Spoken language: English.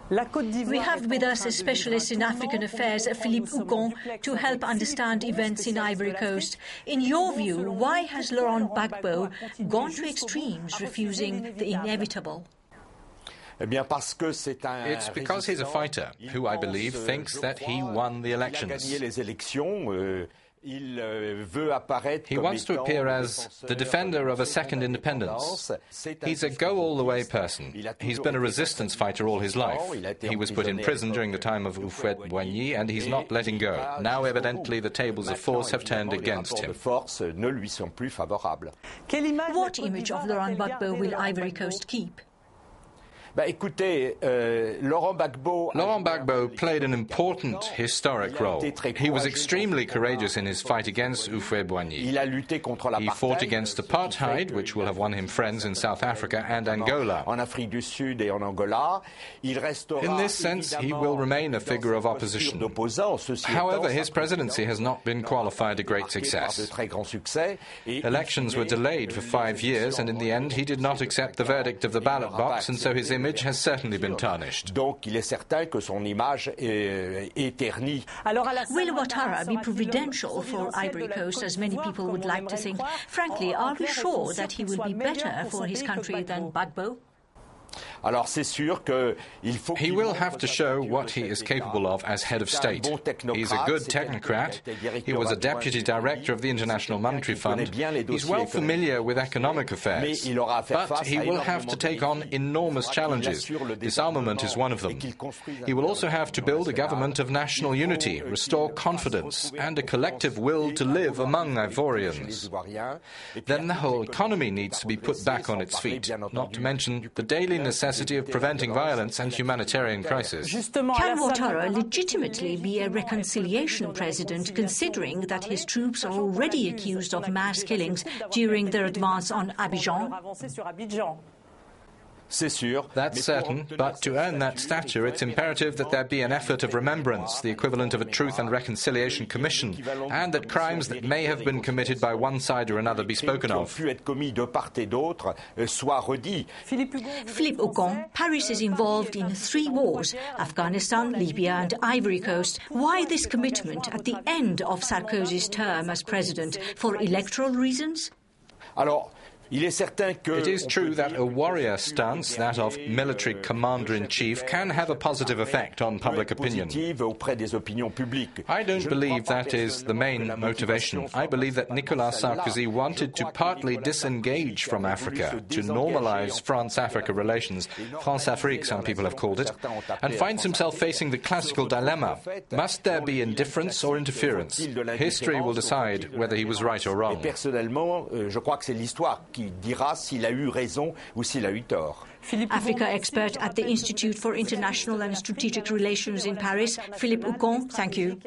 We have with us a specialist in African affairs, Philippe Ougon, to help understand events in Ivory Coast. In your view, why has Laurent Gbagbo gone to extremes, refusing the inevitable? It's because he's a fighter who, I believe, thinks that he won the elections. He wants to appear as the defender of a second independence. He's a go-all-the-way person. He's been a resistance fighter all his life. He was put in prison during the time of Houphouët-Boigny, and he's not letting go. Now, evidently, the tables of force have turned against him. What image of Laurent Gbagbo will Ivory Coast keep? Laurent Gbagbo played an important historic role. He was extremely courageous in his fight against Houphouët-Boigny. He fought against apartheid, which will have won him friends in South Africa and Angola. In this sense, he will remain a figure of opposition. However, his presidency has not been qualified a great success. Elections were delayed for 5 years, and in the end, he did not accept the verdict of the ballot box, and so his image has certainly been tarnished. Will Ouattara be providential for Ivory Coast, as many people would like to think? Frankly, are we sure that he will be better for his country than Gbagbo? He will have to show what he is capable of as head of state. He's a good technocrat. He was a deputy director of the International Monetary Fund. He's well familiar with economic affairs. But he will have to take on enormous challenges. Disarmament is one of them. He will also have to build a government of national unity, restore confidence, and a collective will to live among Ivorians. Then the whole economy needs to be put back on its feet, not to mention the daily necessity of preventing violence and humanitarian crisis. Can Ouattara legitimately be a reconciliation president, considering that his troops are already accused of mass killings during their advance on Abidjan? That's certain, but to earn that stature, it's imperative that there be an effort of remembrance, the equivalent of a Truth and Reconciliation Commission, and that crimes that may have been committed by one side or another be spoken of. Philippe Ougon, Paris is involved in 3 wars, Afghanistan, Libya and Ivory Coast. Why this commitment at the end of Sarkozy's term as president? For electoral reasons? It is true that a warrior stance, that of military commander-in-chief, can have a positive effect on public opinion. I don't believe that is the main motivation. I believe that Nicolas Sarkozy wanted to partly disengage from Africa, to normalize France-Africa relations, France-Afrique some people have called it, and finds himself facing the classical dilemma. Must there be indifference or interference? History will decide whether he was right or wrong. Africa expert at the Institute for International and Strategic Relations in Paris, Philippe Ougon, thank you.